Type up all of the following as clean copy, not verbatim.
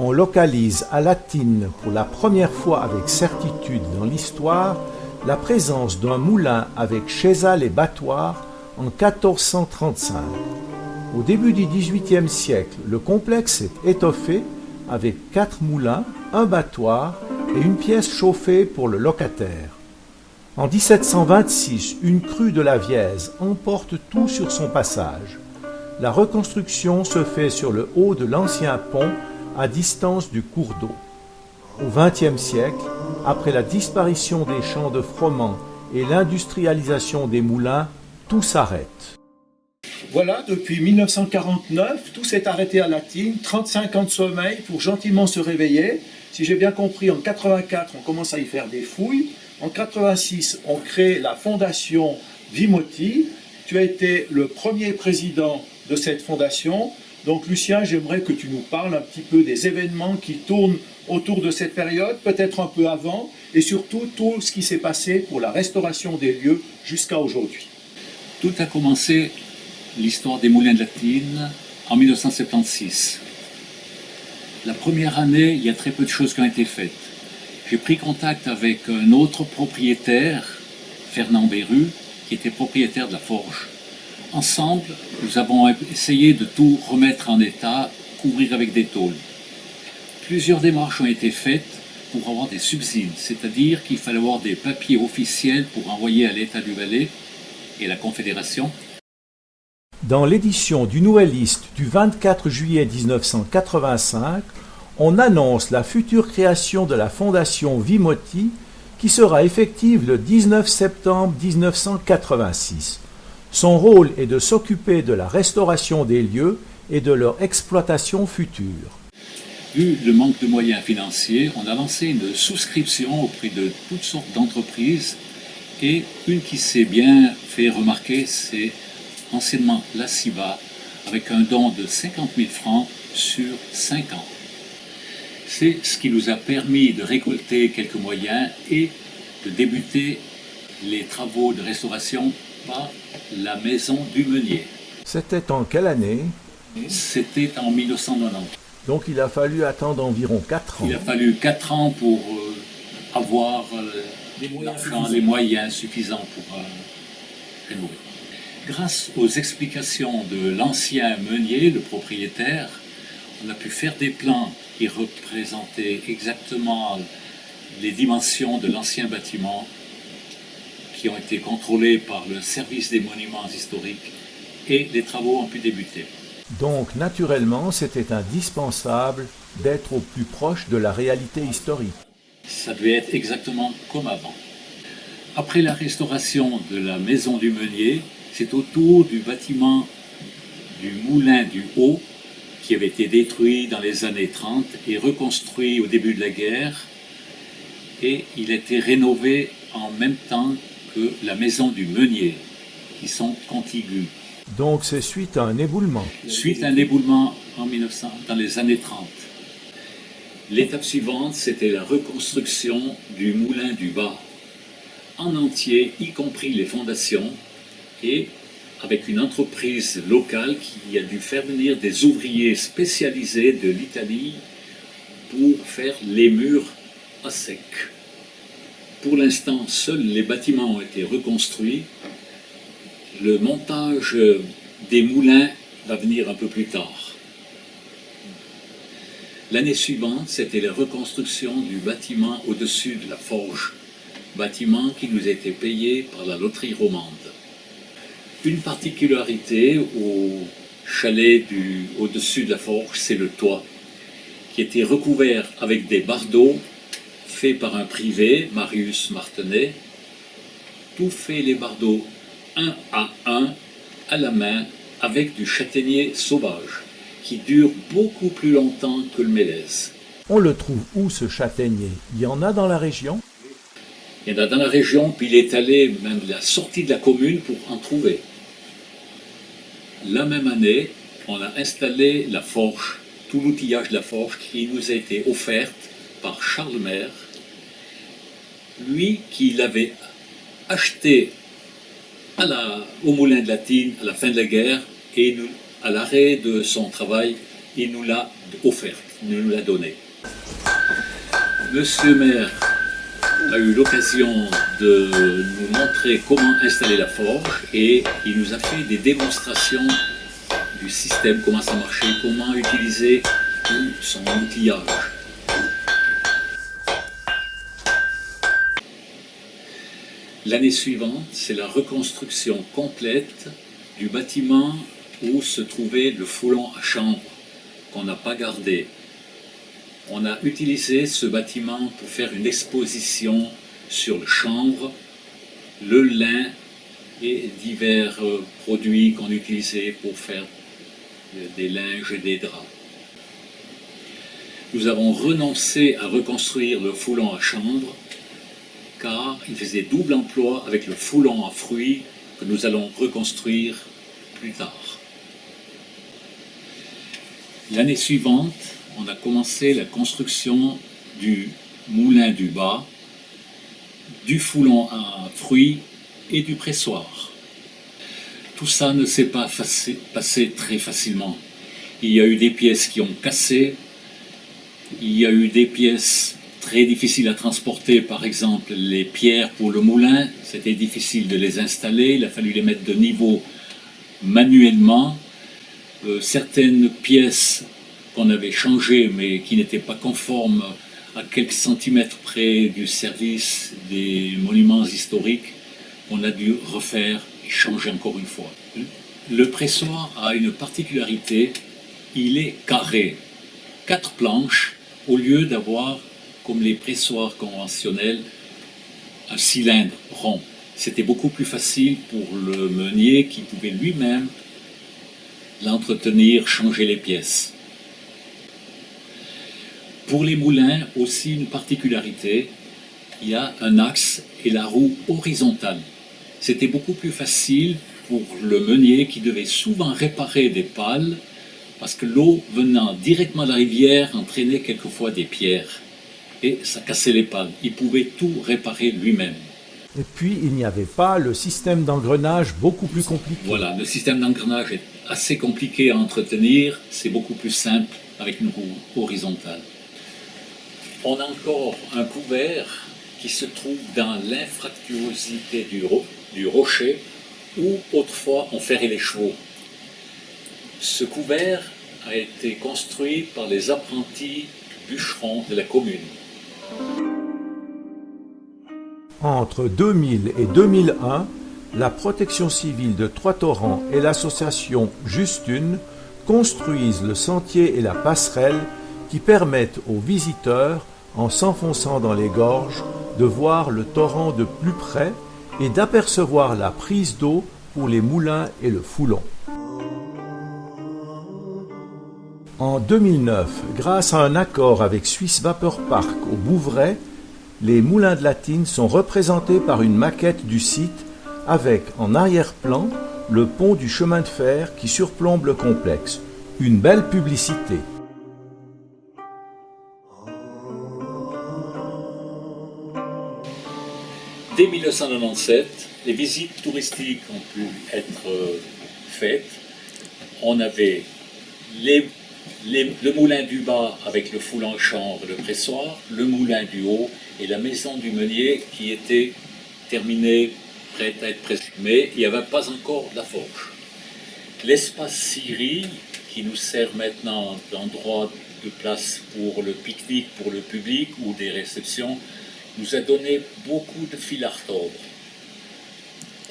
on localise à Latines pour la première fois avec certitude dans l'histoire la présence d'un moulin avec chaisal et battoir en 1435. Au début du XVIIIe siècle, le complexe s'est étoffé avec 4 moulins, un battoir et une pièce chauffée pour le locataire. En 1726, une crue de la Vièze emporte tout sur son passage. La reconstruction se fait sur le haut de l'ancien pont à distance du cours d'eau. Au XXe siècle, après la disparition des champs de froment et l'industrialisation des moulins, tout s'arrête. Voilà, depuis 1949, tout s'est arrêté à Latines, 35 ans de sommeil pour gentiment se réveiller. Si j'ai bien compris, en 84, on commence à y faire des fouilles. En 86, on crée la fondation Vimoti. Tu as été le premier président de cette fondation. Donc Lucien, j'aimerais que tu nous parles un petit peu des événements qui tournent autour de cette période, peut-être un peu avant, et surtout tout ce qui s'est passé pour la restauration des lieux jusqu'à aujourd'hui. Tout a commencé, l'histoire des moulins de Latines, en 1976. La première année, il y a très peu de choses qui ont été faites. J'ai pris contact avec un autre propriétaire, Fernand Berru, qui était propriétaire de la forge. Ensemble, nous avons essayé de tout remettre en état, couvrir avec des tôles. Plusieurs démarches ont été faites pour avoir des subsides, c'est-à-dire qu'il fallait avoir des papiers officiels pour envoyer à l'État du Valais et la Confédération. Dans l'édition du Nouvelliste du 24 juillet 1985, on annonce la future création de la fondation Vimoti qui sera effective le 19 septembre 1986. Son rôle est de s'occuper de la restauration des lieux et de leur exploitation future. Vu le manque de moyens financiers, on a lancé une souscription auprès de toutes sortes d'entreprises et une qui s'est bien fait remarquer, c'est anciennement la CIBA avec un don de 50 000 francs sur 5 ans. C'est ce qui nous a permis de récolter quelques moyens et de débuter les travaux de restauration par la maison du meunier. C'était en quelle année? C'était en 1990. Donc il a fallu attendre environ 4 ans. Il a fallu 4 ans pour avoir les moyens suffisants pour rénover. Grâce aux explications de l'ancien meunier, le propriétaire, on a pu faire des plans qui représentaient exactement les dimensions de l'ancien bâtiment qui ont été contrôlés par le service des monuments historiques et les travaux ont pu débuter. Donc naturellement, c'était indispensable d'être au plus proche de la réalité historique. Ça devait être exactement comme avant. Après la restauration de la maison du meunier, c'est autour du bâtiment du moulin du Haut qui avait été détruit dans les années 30 et reconstruit au début de la guerre. Et il a été rénové en même temps que la maison du meunier, qui sont contiguës. Donc c'est suite à un éboulement. Suite à un éboulement dans les années 30. L'étape suivante, c'était la reconstruction du moulin du Bas, en entier, y compris les fondations, et avec une entreprise locale qui a dû faire venir des ouvriers spécialisés de l'Italie pour faire les murs à sec. Pour l'instant, seuls les bâtiments ont été reconstruits. Le montage des moulins va venir un peu plus tard. L'année suivante, c'était la reconstruction du bâtiment au-dessus de la forge, bâtiment qui nous a été payé par la loterie romande. Une particularité au chalet au-dessus de la forge, c'est le toit, qui était recouvert avec des bardeaux faits par un privé, Marius Martenet. Tout fait les bardeaux un à la main avec du châtaignier sauvage qui dure beaucoup plus longtemps que le mélèze. On le trouve où ce châtaignier? Il y en a dans la région? Il y en a dans la région, puis il est allé même de la sortie de la commune pour en trouver. La même année, on a installé la forge, tout l'outillage de la forge qui nous a été offerte par Charles Maire, lui qui l'avait acheté au moulin de Latines à la fin de la guerre et à l'arrêt de son travail, il nous l'a offerte. nous l'a donné. Monsieur le maire a eu l'occasion de nous montrer comment installer la forge et il nous a fait des démonstrations du système, comment ça marchait, comment utiliser tout son outillage. L'année suivante, c'est la reconstruction complète du bâtiment où se trouvait le foulon à chambre qu'on n'a pas gardé. On a utilisé ce bâtiment pour faire une exposition sur le chanvre, le lin et divers produits qu'on utilisait pour faire des linges et des draps. Nous avons renoncé à reconstruire le foulon à chanvre car il faisait double emploi avec le foulon à fruits que nous allons reconstruire plus tard. L'année suivante, on a commencé la construction du moulin du bas, du foulon à fruits et du pressoir. Tout ça ne s'est pas passé très facilement. Il y a eu des pièces qui ont cassé, il y a eu des pièces très difficiles à transporter, par exemple les pierres pour le moulin, c'était difficile de les installer, il a fallu les mettre de niveau manuellement. Certaines pièces qu'on avait changées mais qui n'étaient pas conformes à quelques centimètres près du service des monuments historiques, on a dû refaire et changer encore une fois. Le pressoir a une particularité, il est carré, 4 planches au lieu d'avoir, comme les pressoirs conventionnels, un cylindre rond. C'était beaucoup plus facile pour le meunier qui pouvait lui-même l'entretenir, changer les pièces. Pour les moulins, aussi une particularité, il y a un axe et la roue horizontale. C'était beaucoup plus facile pour le meunier qui devait souvent réparer des pales parce que l'eau venant directement de la rivière entraînait quelquefois des pierres et ça cassait les pales. Il pouvait tout réparer lui-même. Et puis, il n'y avait pas le système d'engrenage beaucoup plus compliqué. Voilà, le système d'engrenage est assez compliqué à entretenir, c'est beaucoup plus simple avec une roue horizontale. On a encore un couvert qui se trouve dans l'infractuosité du rocher où autrefois on ferrait les chevaux. Ce couvert a été construit par les apprentis bûcherons de la commune. Entre 2000 et 2001, la protection civile de Trois-Torrents et l'association Juste Une construisent le sentier et la passerelle qui permettent aux visiteurs, en s'enfonçant dans les gorges, de voir le torrent de plus près et d'apercevoir la prise d'eau pour les moulins et le foulon. En 2009, grâce à un accord avec Swiss Vapor Park au Bouvray, les moulins de Latines sont représentés par une maquette du site avec, en arrière-plan, le pont du chemin de fer qui surplombe le complexe. Une belle publicité. Dès 1997, les visites touristiques ont pu être faites. On avait le moulin du bas avec le foulon à chanvre et le pressoir, le moulin du haut et la maison du meunier qui était terminée, prête à être présentée. Mais il n'y avait pas encore la forge. L'espace Syrie, qui nous sert maintenant d'endroit de place pour le pique-nique, pour le public ou des réceptions, nous a donné beaucoup de fil à retordre.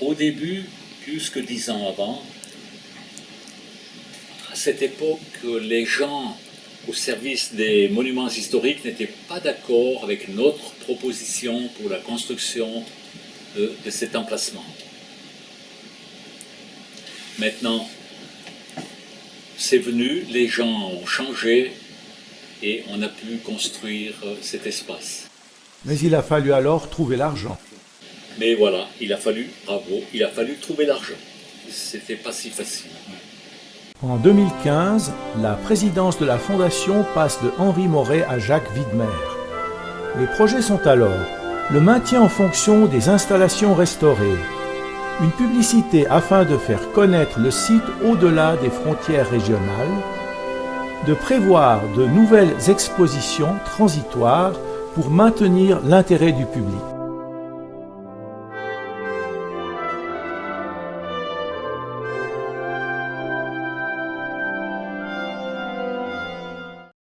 Au début, plus que 10 ans avant, à cette époque, les gens au service des monuments historiques n'étaient pas d'accord avec notre proposition pour la construction de cet emplacement. Maintenant, c'est venu, les gens ont changé et on a pu construire cet espace. Mais il a fallu alors trouver l'argent. Mais voilà, il a fallu trouver l'argent. C'était pas si facile. En 2015, la présidence de la fondation passe de Henri Moret à Jacques Widmer. Les projets sont alors le maintien en fonction des installations restaurées, une publicité afin de faire connaître le site au-delà des frontières régionales, de prévoir de nouvelles expositions transitoires pour maintenir l'intérêt du public.